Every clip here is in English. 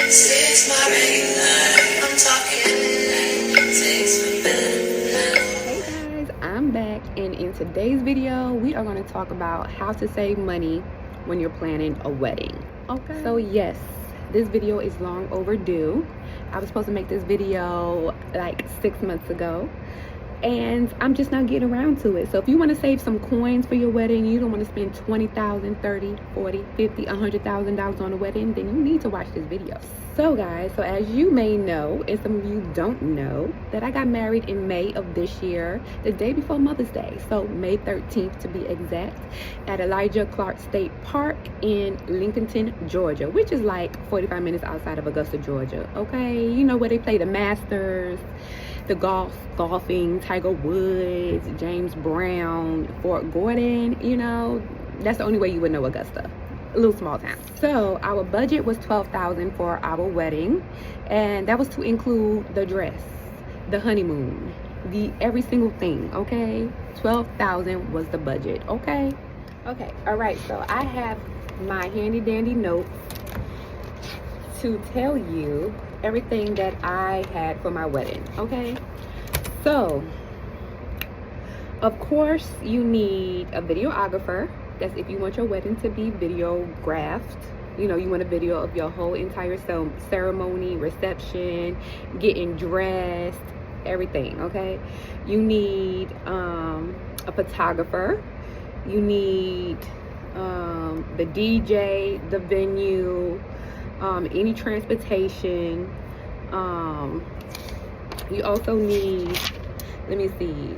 Six my regular. I'm talking six for better. Hey guys, I'm back, and in today's video we are going to talk about how to save money when you're planning a wedding. Okay, so yes, this video is long overdue. I was supposed to make this video like 6 months ago, and I'm just not getting around to it. So if you want to save some coins for your wedding, you don't want to spend $20,000, $30,000, $40,000, $50,000, $100,000 on a wedding, then you need to watch this video. So guys, so as you may know, and some of you don't know, that I got married in May of this year, the day before Mother's Day, so May 13th to be exact, at Elijah Clark State Park in Lincolnton, Georgia, which is like 45 minutes outside of Augusta, Georgia. Okay, you know where they play the Masters, the golfing, Tiger Woods, James Brown, Fort Gordon. You know, that's the only way you would know Augusta. A little small town. So our budget was $12,000 for our wedding, and that was to include the dress, the honeymoon, the every single thing. Okay, $12,000 was the budget. Okay, all right. So I have my handy dandy notes to tell you everything that I had for my wedding. Okay, so of course you need a videographer. That's if you want your wedding to be videographed. You know, you want a video of your whole entire ceremony, reception, getting dressed, everything. Okay, you need a photographer. You need the DJ, the venue, any transportation. You also need, let me see,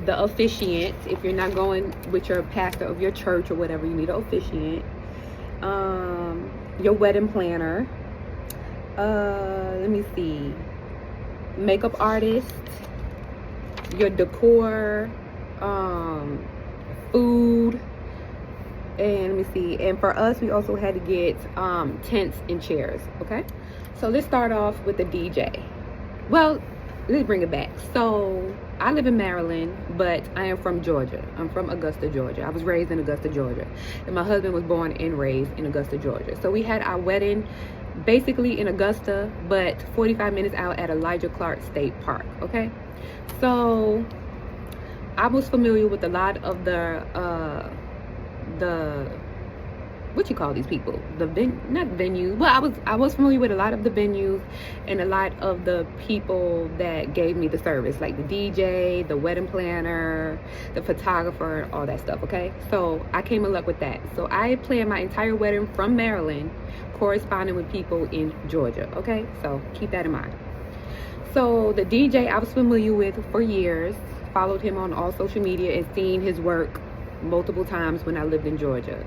the officiant. If you're not going with your pastor of your church or whatever, you need an officiant. Your wedding planner. Let me see, makeup artist, your decor, food, and let me see, and for us we also had to get tents and chairs. Okay, so let's start off with the DJ. Well, let's bring it back. So I live in Maryland, but I am from Georgia. I'm from Augusta, Georgia. I was raised in Augusta, Georgia, and my husband was born and raised in Augusta, Georgia. So we had our wedding basically in Augusta, but 45 minutes out at Elijah Clark State Park. Okay, so I was familiar with a lot of the what you call these people, not venues. Well, I was familiar with a lot of the venues and a lot of the people that gave me the service, like the DJ, the wedding planner, the photographer, all that stuff. Okay, so I came in luck with that. So I planned my entire wedding from Maryland, corresponding with people in Georgia. Okay, so keep that in mind. So the DJ I was familiar with for years, followed him on all social media and seen his work multiple times when I lived in Georgia.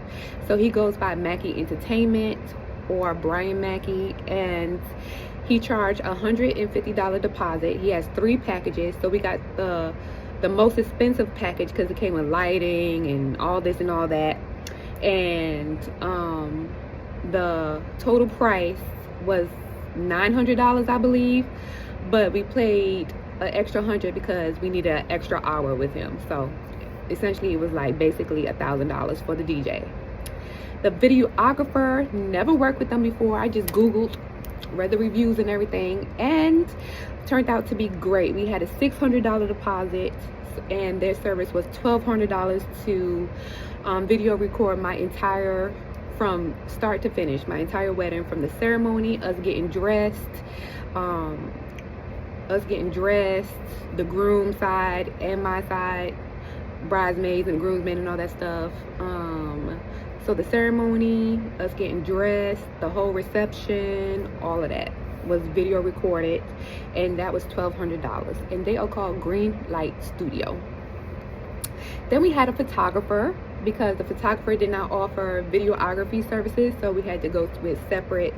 So he goes by Mackey Entertainment, or Brian Mackey, and he charged $150 deposit. He has 3 packages. So we got the most expensive package because it came with lighting and all this and all that, and the total price was $900, I believe, but we paid an extra $100 because we needed an extra hour with him. So essentially it was like basically $1,000 for the DJ. The videographer, never worked with them before. I just Googled, read the reviews and everything, and turned out to be great. We had a $600 deposit, and their service was $1,200 to video record my entire, from start to finish, my entire wedding, from the ceremony, us getting dressed, the groom side and my side, bridesmaids and groomsmen and all that stuff. So the ceremony, us getting dressed, the whole reception, all of that was video recorded, and that was $1,200, and they are called Green Light Studio. Then we had a photographer, because the photographer did not offer videography services, so we had to go with separate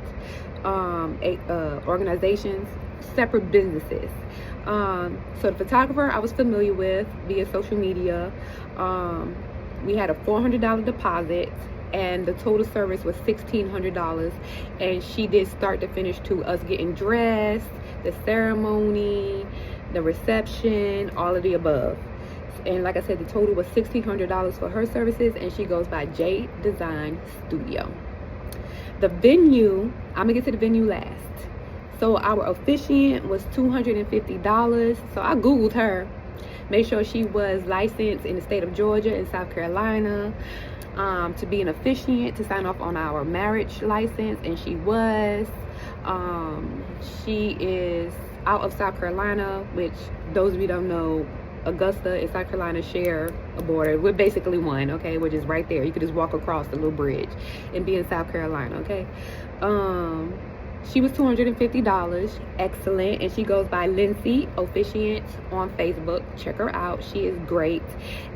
organizations, separate businesses. So the photographer I was familiar with via social media. We had a $400 deposit, and the total service was $1,600, and she did start to finish to us getting dressed, the ceremony, the reception, all of the above. And like I said, the total was $1,600 for her services, and she goes by J Design Studio. The venue, I'm gonna get to the venue last. So our officiant was $250. So I Googled her, made sure she was licensed in the state of Georgia and South Carolina to be an officiant, to sign off on our marriage license, and she was. She is out of South Carolina, which those of you don't know, Augusta and South Carolina share a border. We're basically one, okay? We're just right there. You could just walk across the little bridge and be in South Carolina, okay? She was $250, excellent, and she goes by Linsey Officiant on Facebook. Check her out. She is great,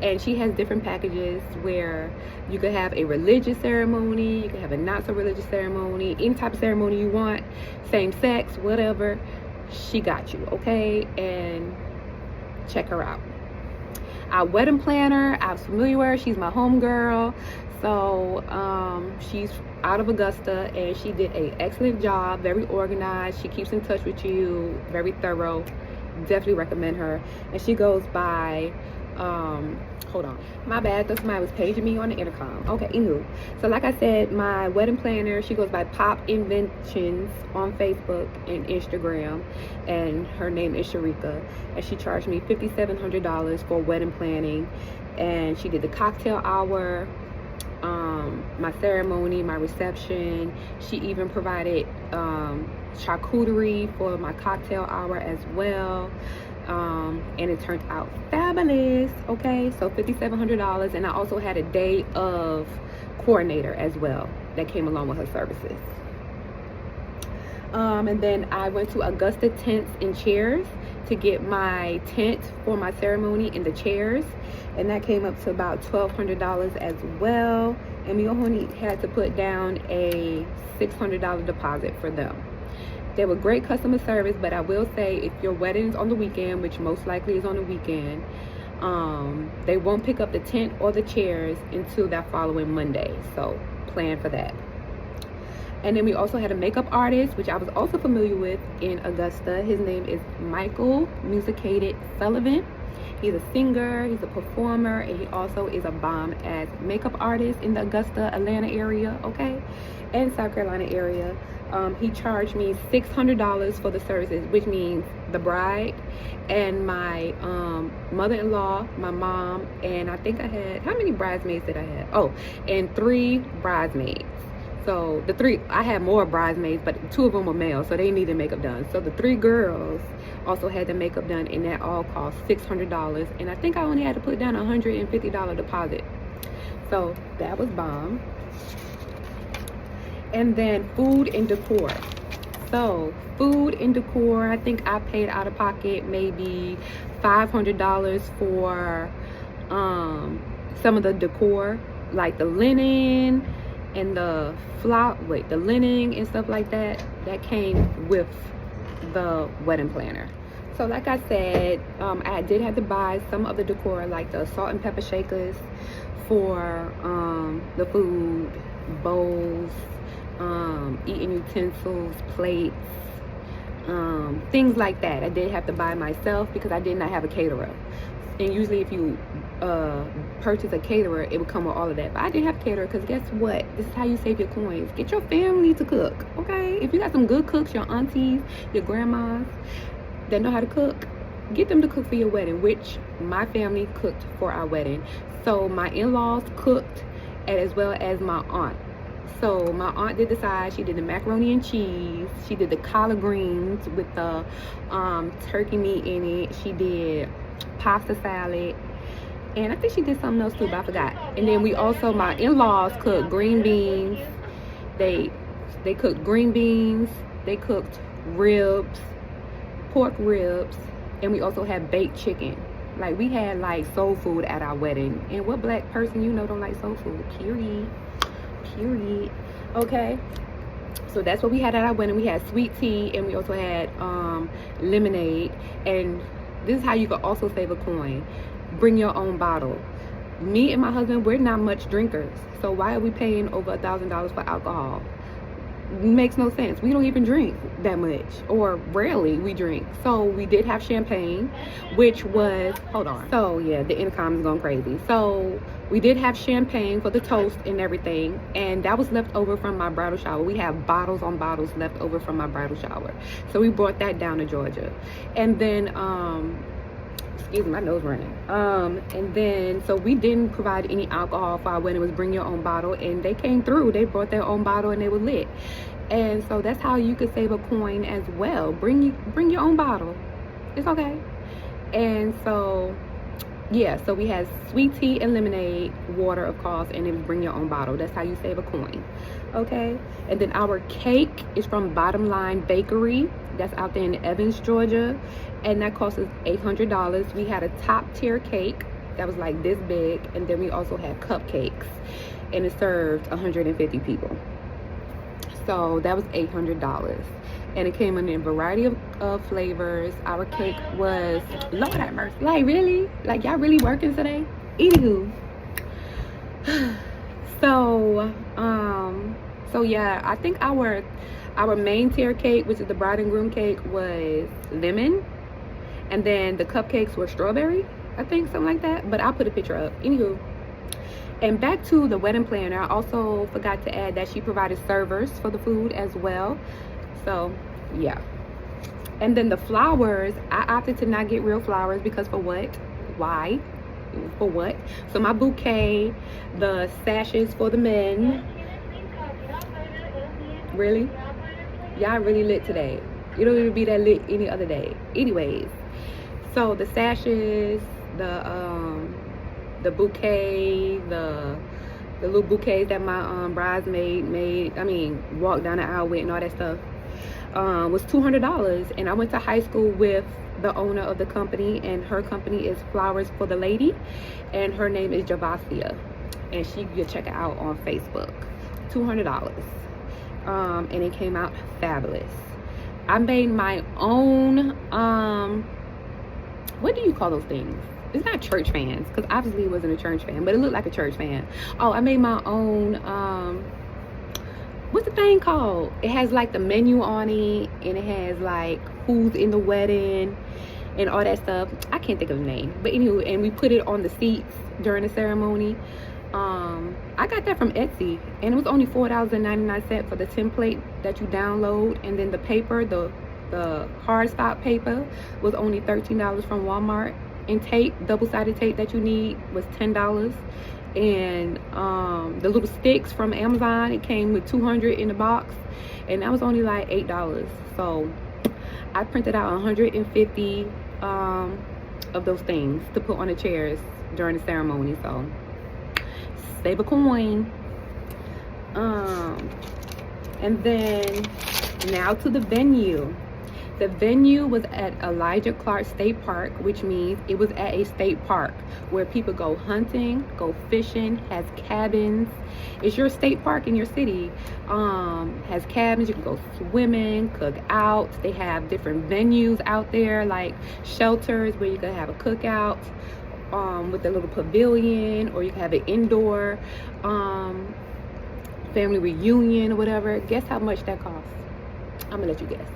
and she has different packages where you could have a religious ceremony, you could have a not so religious ceremony, any type of ceremony you want, same sex, whatever. She got you, okay? And check her out. Our wedding planner, I was familiar with her. She's my homegirl. So she's out of Augusta, and she did an excellent job, very organized. She keeps in touch with you, very thorough. Definitely recommend her. And she goes by hold on, my bad, that's somebody was paging me on the intercom. Okay, anywho, so like I said, my wedding planner, she goes by PopinEVENTions on Facebook and Instagram, and her name is Sharika, and she charged me $5,700 for wedding planning, and she did the cocktail hour, my ceremony, my reception. She even provided charcuterie for my cocktail hour as well. And it turned out fabulous. Okay, so $5,700, and I also had a day of coordinator as well that came along with her services. And then I went to Augusta Tents and Chairs to get my tent for my ceremony and the chairs, and that came up to about $1,200 as well. And we only had to put down a $600 deposit for them. They were great customer service, but I will say, if your wedding's on the weekend, which most likely is on the weekend, they won't pick up the tent or the chairs until that following Monday. So plan for that. And then we also had a makeup artist, which I was also familiar with in Augusta. His name is Musicated Sullivan. He's a singer, he's a performer, and he also is a bomb as makeup artist in the Augusta, Atlanta area, okay, and South Carolina area. He charged me $600 for the services, which means the bride and my mother-in-law, my mom, and I think I had, how many bridesmaids did I have? Oh, and 3 bridesmaids. So the 3, I had more bridesmaids, but 2 of them were male, so they needed makeup done. So the 3 girls also had the makeup done, and that all cost $600. And I think I only had to put down a $150 deposit. So that was bomb. And then food and decor. So food and decor, I think I paid out of pocket maybe $500 for some of the decor, like the linen and the the linen and stuff like that. That came with the wedding planner. So like I said, I did have to buy some of the decor, like the salt and pepper shakers for the food, bowls, eating utensils, plates, things like that. I did have to buy myself because I did not have a caterer. And usually if you purchase a caterer, it would come with all of that. But I did have a caterer because guess what? This is how you save your coins. Get your family to cook, okay? If you got some good cooks, your aunties, your grandmas that know how to cook, get them to cook for your wedding, which my family cooked for our wedding. So my in-laws cooked, as well as my aunt. So my aunt did the side. She did the macaroni and cheese. She did the collard greens with the turkey meat in it. She did pasta salad, and I think she did something else too, but I forgot. And then we also, my in-laws cooked green beans. They cooked green beans. They cooked ribs, pork ribs, and we also had baked chicken. Like, we had like soul food at our wedding, and what black person you know don't like soul food? Period. Okay, so that's what we had at our wedding. We had sweet tea, and we also had lemonade. And this is how you can also save a coin. Bring your own bottle. Me and my husband, we're not much drinkers, so why are we paying over $1,000 for alcohol? makes no sense. We don't even drink that much, or rarely we drink. So we did have champagne, which was, hold on, so yeah, the intercom is going crazy. So we did have champagne for the toast and everything, and that was left over from my bridal shower. We have bottles on bottles left over from my bridal shower, so we brought that down to Georgia. And then excuse me, my nose running. And then, so we didn't provide any alcohol for our wedding. It was bring your own bottle, and they came through. They brought their own bottle, and they were lit. And so that's how you could save a coin as well. Bring your own bottle. It's okay. And so, yeah, so we had sweet tea and lemonade, water, of course, and then bring your own bottle. That's how you save a coin. Okay. And then our cake is from Bottom Line Bakery. That's out there in Evans, Georgia, and that cost us $800. We had a top tier cake that was like this big, and then we also had cupcakes, and it served 150 people. So that was $800, and it came in a variety of flavors. Our cake was, Lord have mercy, like really, like y'all really working today? Anywho, so yeah, I think our main tier cake, which is the bride and groom cake, was lemon, and then the cupcakes were strawberry, I think, something like that, but I'll put a picture up. Anywho, and back to the wedding planner, I also forgot to add that she provided servers for the food as well. So yeah. And then the flowers, I opted to not get real flowers because for what? Why? For what? So my bouquet, the sashes for the men. Really? Y'all really lit today. You don't even be that lit any other day. Anyways, so the sashes, the bouquet, the little bouquets that my bridesmaid walked down the aisle with and all that stuff, was $200. And I went to high school with the owner of the company, and her company is Flowers for the Lady, and her name is Javasia, and you can check it out on Facebook. $200. And it came out fabulous. I made my own, what do you call those things? It's not church fans, because obviously it wasn't a church fan, but it looked like a church fan. Oh, I made my own, what's the thing called? It has like the menu on it, and it has like who's in the wedding and all that stuff. I can't think of the name, but anyway, and we put it on the seats during the ceremony. I got that from Etsy, and it was only $4.99 for the template that you download, and then the paper, the hard stop paper, was only $13 from Walmart, and tape, double-sided tape that you need, was $10, and the little sticks from Amazon, it came with 200 in the box, and that was only like $8. So I printed out 150 of those things to put on the chairs during the ceremony. So save a coin. And then now to the venue. The venue was at Elijah Clark State Park, which means it was at a state park where people go hunting, go fishing, has cabins. It's your state park in your city. Has cabins, you can go swimming, cook out. They have different venues out there, like shelters where you can have a cookout, with a little pavilion, or you can have an indoor family reunion or whatever. Guess how much that costs? I'm gonna let you guess.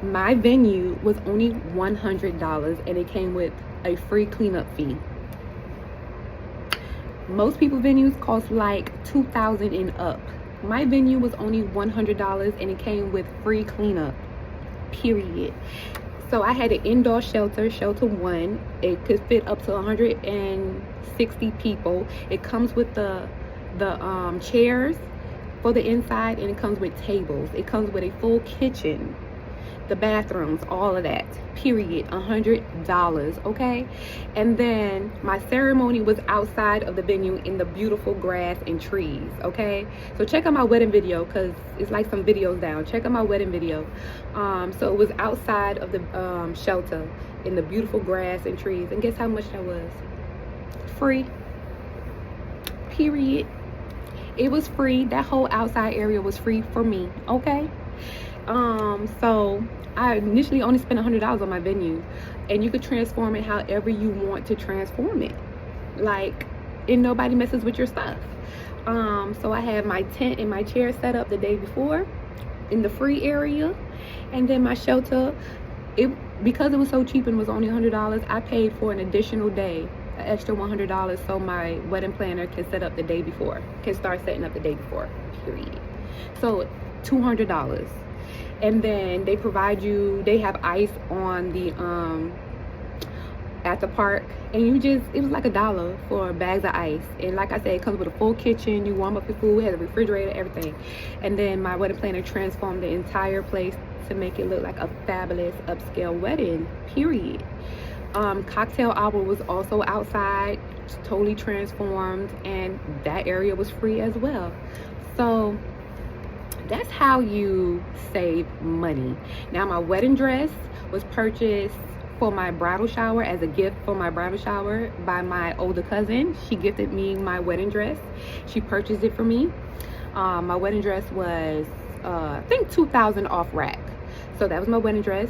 My venue was only $100, and it came with a free cleanup fee. Most people venues cost like $2,000 and up. My venue was only $100, and it came with free cleanup, period. So I had an indoor shelter 1. It could fit up to 160 people. It comes with the chairs for the inside, and it comes with tables. It comes with a full kitchen, the bathrooms, all of that, period. $100, okay? And then my ceremony was outside of the venue in the beautiful grass and trees, okay? So check out my wedding video, because it's like some videos down. Check out my wedding video. So it was outside of the shelter in the beautiful grass and trees, and guess how much that was? Free, period. It was free. That whole outside area was free for me, okay? So I initially only spent $100 on my venue, and you could transform it however you want to transform it, like, and nobody messes with your stuff. So I had my tent and my chair set up the day before in the free area, and then my shelter, because it was so cheap and was only $100, I paid for an additional day, an extra $100, so my wedding planner can set up the day before, can start setting up the day before, period. So $200. And then they provide you, they have ice on the at the park, and it was like $1 for bags of ice. And like I said, it comes with a full kitchen, you warm up your food, has a refrigerator, everything. And then my wedding planner transformed the entire place to make it look like a fabulous upscale wedding, period. Cocktail hour was also outside, totally transformed, and that area was free as well. So that's how you save money. Now, my wedding dress was purchased for my bridal shower, as a gift for my bridal shower, by my older cousin. She gifted me my wedding dress. She purchased it for me. My wedding dress was I think $2,000 off rack. So that was my wedding dress.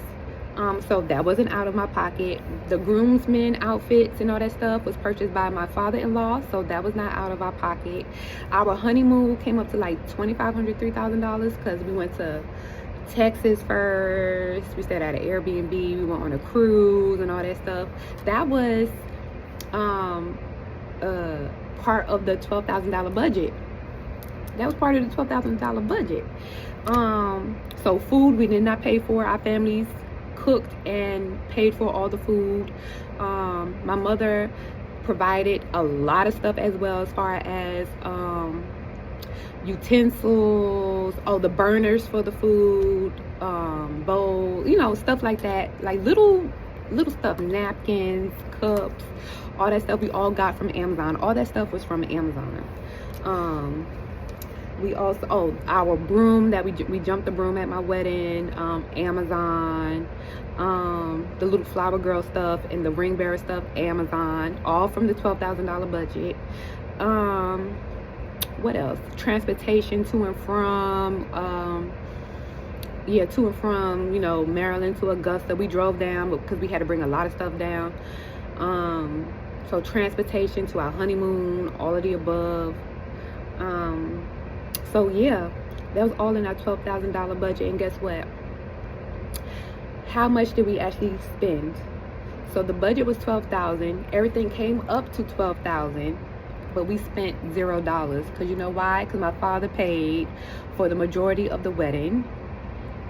So that wasn't out of my pocket. The groomsmen outfits and all that stuff was purchased by my father-in-law, so that was not out of our pocket. Our honeymoon came up to like $2,500, $3,000, because we went to Texas first. We stayed at an Airbnb. We went on a cruise and all that stuff. That was part of the $12,000 budget. That was part of the $12,000 budget. So food we did not pay for. Our families cooked and paid for all the food. My mother provided a lot of stuff as well, as far as utensils, the burners for the food, bowls, stuff like that, like little stuff, napkins, cups, all that stuff we all got from Amazon. All that stuff was from Amazon. We also, our broom that we jumped the broom at my wedding, Amazon. The little flower girl stuff and the ring bearer stuff, Amazon, all from the $12,000 budget. What else? Transportation to and from, Maryland to Augusta. We drove down because we had to bring a lot of stuff down. So transportation to our honeymoon, all of the above. So yeah, that was all in our $12,000 budget. And guess what? How much did we actually spend? So the budget was $12,000. Everything came up to $12,000. But we spent $0, because you know why? Because my father paid for the majority of the wedding,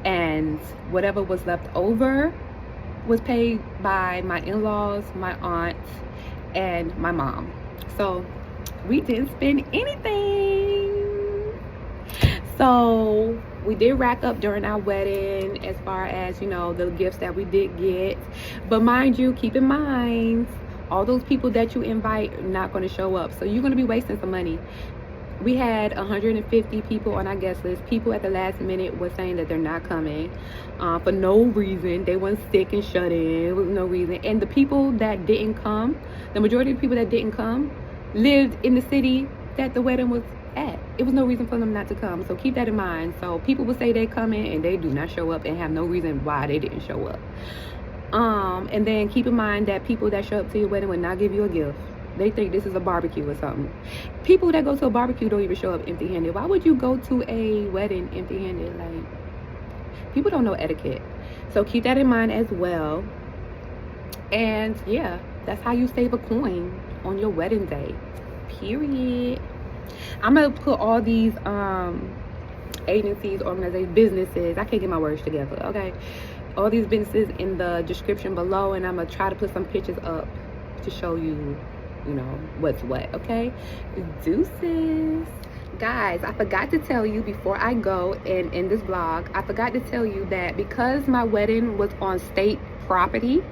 and whatever was left over was paid by my in-laws, my aunt, and my mom. So we didn't spend anything. So we did rack up during our wedding, as far as the gifts that we did get. But mind you, keep in mind, all those people that you invite are not going to show up, so you're going to be wasting some money. We had 150 people on our guest list. People at the last minute were saying that they're not coming for no reason. They weren't sick and shut in. It was no reason. And the people that didn't come, the majority of the people that didn't come, lived in the city that the wedding was at. It was no reason for them not to come. So keep that in mind. So people will say they're coming and they do not show up and have no reason why they didn't show up. And then keep in mind that people that show up to your wedding will not give you a gift. They think this is a barbecue or something. People that go to a barbecue don't even show up empty-handed. Why would you go to a wedding empty-handed? Like, people don't know etiquette. So keep that in mind as well. And yeah, that's how you save a coin on your wedding day, period. I'm gonna put all these agencies, organizations, businesses, I can't get my words together, okay, all these businesses in the description below, and I'm gonna try to put some pictures up to show you, what's what, okay? Deuces. Guys, I forgot to tell you before I go and in this vlog, I forgot to tell you that because my wedding was on state property,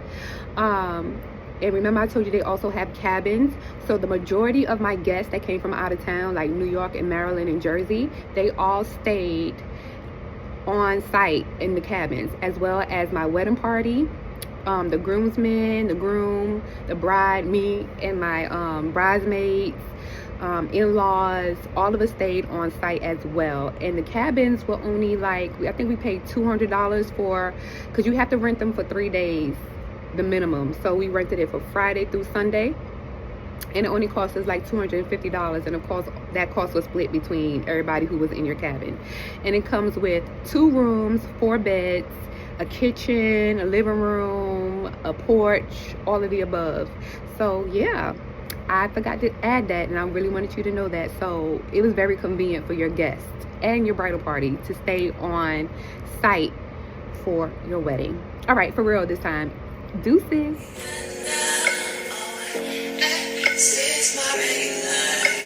and remember I told you they also have cabins, so the majority of my guests that came from out of town, like New York and Maryland and Jersey, they all stayed on site in the cabins, as well as my wedding party. The groomsmen, the groom, the bride, me and my bridesmaids, in-laws, all of us stayed on site as well. And the cabins were only like, I think we paid $200 for, because you have to rent them for 3 days, the minimum. So we rented it for Friday through Sunday, and it only cost us like $250, and of course that cost was split between everybody who was in your cabin. And it comes with 2 rooms, 4 beds, a kitchen, a living room, a porch, all of the above. So yeah, I forgot to add that, and I really wanted you to know that. So it was very convenient for your guests and your bridal party to stay on site for your wedding. All right, for real this time. Deuces.